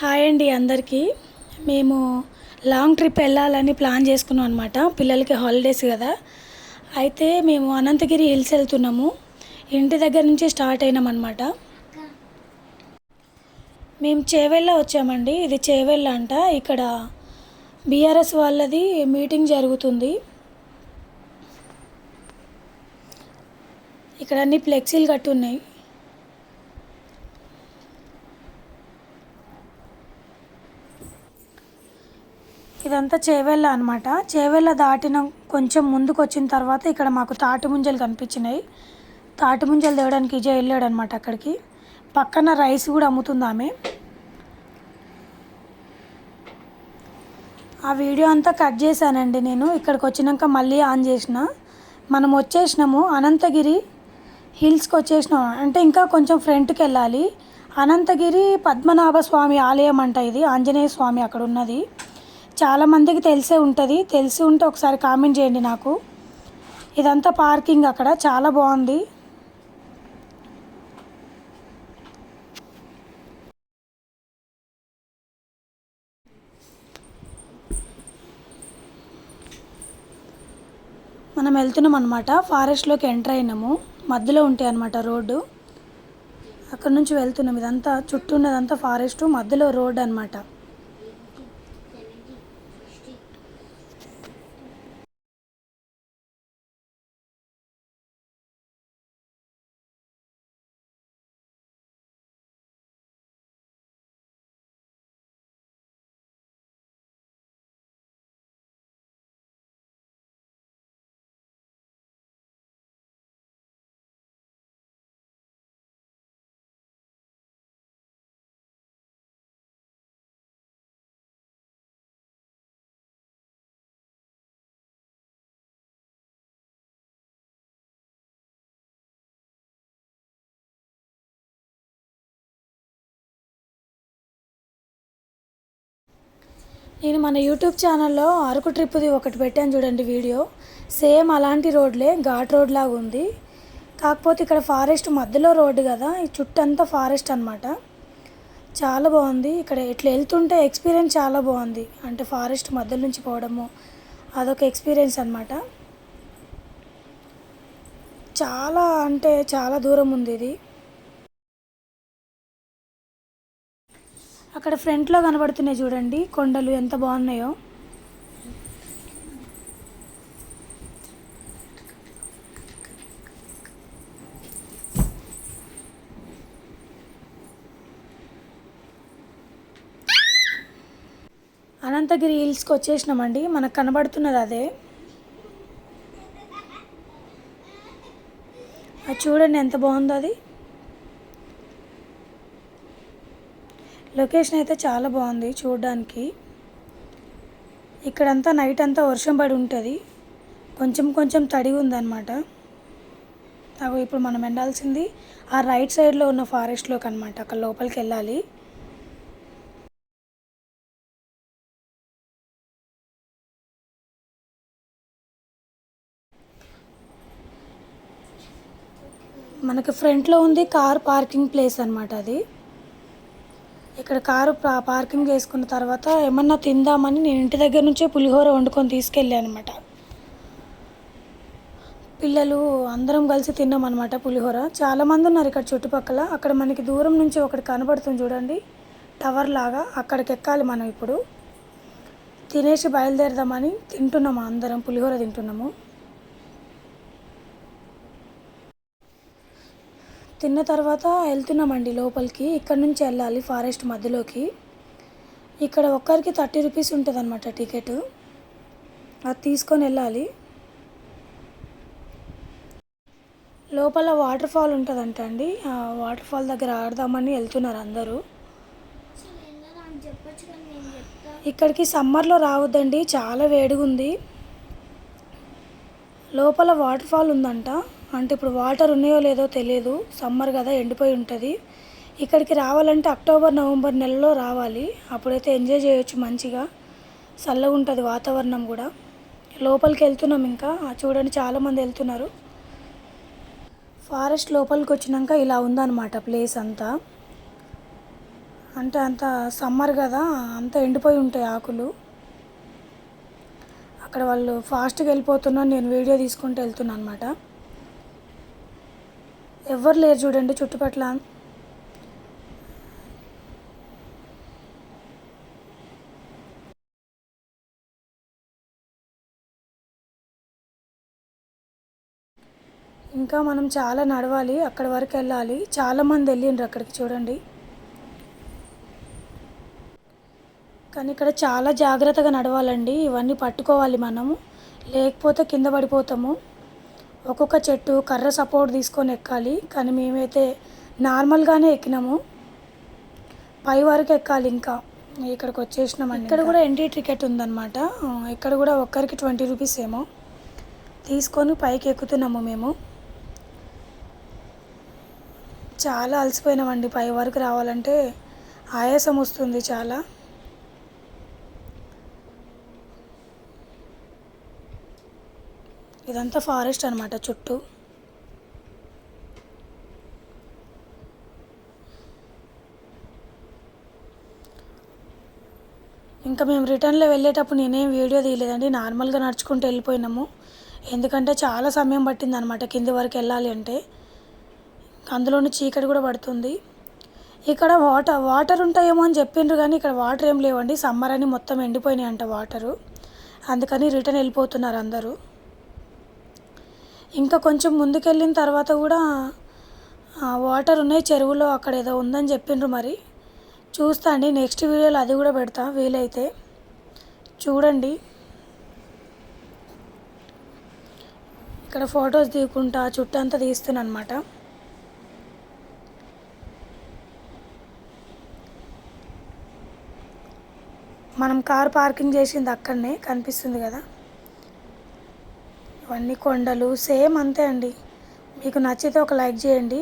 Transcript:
Hi అండి అందరికీ. మేము లాంగ్ ట్రిప్ వెళ్ళాలని ప్లాన్ చేసుకున్నాం అనమాట. పిల్లలకి హాలిడేస్ కదా. అయితే మేము అనంతగిరి హిల్స్ వెళ్తున్నాము. ఇంటి దగ్గర నుంచి స్టార్ట్ అయినామన్నమాట. మేము చేవెళ్ళ వచ్చామండి. ఇది చేవెళ్ళ అంట. ఇక్కడ బీఆర్ఎస్ వాళ్ళది మీటింగ్ జరుగుతుంది. ఇక్కడ అన్ని ఫ్లెక్సీలు కట్టి ఉన్నాయి. ఇదంతా చేవెళ్ళ అనమాట. చేవెళ్ళ దాటిన కొంచెం ముందుకు వచ్చిన తర్వాత ఇక్కడ మాకు తాటి ముంజలు కనిపించినాయి. తాటి ముంజలు తేవడానికి విజయ్ వెళ్ళాడు అనమాట అక్కడికి. పక్కన రైస్ కూడా అమ్ముతుంది ఆమె. ఆ వీడియో అంతా కట్ చేశానండి నేను. ఇక్కడికి వచ్చినాక మళ్ళీ ఆన్ చేసిన. మనం వచ్చేసినాము అనంతగిరి హిల్స్కి వచ్చేసినాం. అంటే ఇంకా కొంచెం ఫ్రంట్కి వెళ్ళాలి. అనంతగిరి పద్మనాభ స్వామి ఆలయం అంట. ఇది ఆంజనేయ స్వామి అక్కడ ఉన్నది. చాలామందికి తెలిసే ఉంటుంది. తెలిసి ఉంటే ఒకసారి కామెంట్ చేయండి నాకు. ఇదంతా పార్కింగ్ అక్కడ చాలా బాగుంది. మనం వెళ్తున్నాం అనమాట. ఫారెస్ట్లోకి ఎంటర్ అయినాము. మధ్యలో ఉంటాయి అనమాట రోడ్డు. అక్కడ నుంచి వెళ్తున్నాం. ఇదంతా చుట్టూ ఉన్నదంతా ఫారెస్ట్, మధ్యలో రోడ్ అనమాట. నేను మన యూట్యూబ్ ఛానల్లో అరకు ట్రిప్ది ఒకటి పెట్టాను చూడండి వీడియో. సేమ్ అలాంటి రోడ్లే, ఘాట్ రోడ్ లాగా ఉంది. కాకపోతే ఇక్కడ ఫారెస్ట్ మధ్యలో రోడ్డు కదా, ఈ చుట్టంతా ఫారెస్ట్ అనమాట. చాలా బాగుంది. ఇక్కడ ఇట్లా వెళ్తుంటే ఎక్స్పీరియన్స్ చాలా బాగుంది. అంటే ఫారెస్ట్ మధ్య నుంచి పోవడము అదొక ఎక్స్పీరియన్స్ అనమాట. చాలా అంటే చాలా దూరం ఉంది ఇది. అక్కడ ఫ్రంట్లో కనబడుతున్నాయి చూడండి కొండలు ఎంత బాగున్నాయో. అనంతగిరి హిల్స్కి వచ్చేసినామండి. మనకు కనబడుతున్నది అదే. అది చూడండి ఎంత బాగుందో. అది లొకేషన్ అయితే చాలా బాగుంది చూడడానికి. ఇక్కడంతా నైట్ అంతా వర్షం పడి ఉంటుంది. కొంచెం కొంచెం తడి ఉందన్నమాట. అవి ఇప్పుడు మనం వెళ్ళాల్సింది ఆ రైట్ సైడ్లో ఉన్న ఫారెస్ట్లోకి అనమాట. అక్కడ లోపలికి వెళ్ళాలి. మనకి ఫ్రంట్లో ఉంది కార్ పార్కింగ్ ప్లేస్ అనమాట. అది ఇక్కడ కారు పార్కింగ్ చేసుకున్న తర్వాత ఏమన్నా తిందామని నేను ఇంటి దగ్గర నుంచే పులిహోర వండుకొని తీసుకెళ్ళాను అనమాట. పిల్లలు అందరం కలిసి తిన్నాం అనమాట పులిహోర. చాలామంది ఉన్నారు ఇక్కడ చుట్టుపక్కల. అక్కడ మనకి దూరం నుంచి ఒకటి కనబడుతుంది చూడండి, టవర్ లాగా. అక్కడికి ఎక్కాలి మనం. ఇప్పుడు తినేసి బయలుదేరదామని తింటున్నాము. అందరం పులిహోర తింటున్నాము. తిన్న తర్వాత వెళ్తున్నామండి లోపలికి. ఇక్కడ నుంచి వెళ్ళాలి ఫారెస్ట్ మధ్యలోకి. ఇక్కడ ఒక్కరికి 30 రూపీస్ ఉంటుంది అనమాట టికెట్. అది తీసుకొని వెళ్ళాలి. లోపల వాటర్ ఫాల్ ఉంటుందంట అండి. ఆ వాటర్ ఫాల్ దగ్గర ఆడదామని వెళ్తున్నారు అందరూ. ఇక్కడికి సమ్మర్లో రావద్దండి, చాలా వేడిగా ఉంది. లోపల వాటర్ ఫాల్ ఉందంట. అంటే ఇప్పుడు వాటర్ ఉన్నాయో లేదో తెలియదు. సమ్మర్ కదా, ఎండిపోయి ఉంటుంది. ఇక్కడికి రావాలంటే అక్టోబర్ నవంబర్ నెలలో రావాలి. అప్పుడైతే ఎంజాయ్ చేయొచ్చు మంచిగా. చల్లగా ఉంటుంది వాతావరణం కూడా. లోపలికి వెళ్తున్నాం. ఇంకా చూడండి చాలామంది వెళ్తున్నారు. ఫారెస్ట్ లోపలికి వచ్చినాక ఇలా ఉందన్నమాట ప్లేస్ అంతా. అంటే అంత సమ్మర్ కదా, అంత ఎండిపోయి ఉంటాయి ఆకులు. అక్కడ వాళ్ళు ఫాస్ట్గా వెళ్ళిపోతున్నారు, నేను వీడియో తీసుకుంటూ వెళ్తున్నాను అనమాట. ఎవ్వరు లేరు చూడండి చుట్టుపక్కల. ఇంకా మనం చాలా నడవాలి, అక్కడి వరకు వెళ్ళాలి. చాలామంది వెళ్ళిండ్రు అక్కడికి చూడండి. కానీ ఇక్కడ చాలా జాగ్రత్తగా నడవాలండి, ఇవన్నీ పట్టుకోవాలి మనము, లేకపోతే కింద పడిపోతాము. ఒక్కొక్క చెట్టు కర్ర సపోర్ట్ తీసుకొని ఎక్కాలి, కానీ మేమైతే నార్మల్గానే ఎక్కినాము. పై వరకు ఎక్కాలి. ఇంకా ఇక్కడికి వచ్చేసినామండి. ఇక్కడ కూడా ఎంట్రీ టికెట్ ఉందన్నమాట. ఇక్కడ కూడా ఒక్కరికి 20 రూపీస్ ఏమో తీసుకొని పైకి ఎక్కుతున్నాము మేము. చాలా అలసిపోయినామండి, పై వరకు రావాలంటే ఆయాసం వస్తుంది చాలా. ఇదంతా ఫారెస్ట్ అనమాట చుట్టూ. ఇంకా మేము రిటర్న్లో వెళ్ళేటప్పుడు నేనేం వీడియో తీయలేదండి, నార్మల్గా నడుచుకుంటూ వెళ్ళిపోయినాము. ఎందుకంటే చాలా సమయం పట్టింది అనమాట కింది వరకు వెళ్ళాలి అంటే. అందులోని చీకటి కూడా పడుతుంది. ఇక్కడ వాటర్ ఉంటాయేమో అని చెప్పిండ్రు, కానీ ఇక్కడ వాటర్ ఏం లేవండి. సమ్మర్ అని మొత్తం ఎండిపోయినాయి అంట వాటరు, అందుకని రిటర్న్ వెళ్ళిపోతున్నారు అందరూ. ఇంకా కొంచెం ముందుకెళ్ళిన తర్వాత కూడా వాటర్ ఉన్నాయి చెరువులో, అక్కడ ఏదో ఉందని చెప్పిండ్రు. మరి చూస్తా అండి, నెక్స్ట్ వీడియోలో అది కూడా పెడతా వీలైతే. చూడండి, ఇక్కడ ఫొటోస్ దిగుకుంటా చుట్టంతా తీస్తున్నా అనమాట. మనం కార్ పార్కింగ్ చేసింది అక్కడనే కనిపిస్తుంది కదా. ఇవన్నీ కొండలు సేమ్ అంతే అండి. మీకు నచ్చితే ఒక లైక్ చేయండి.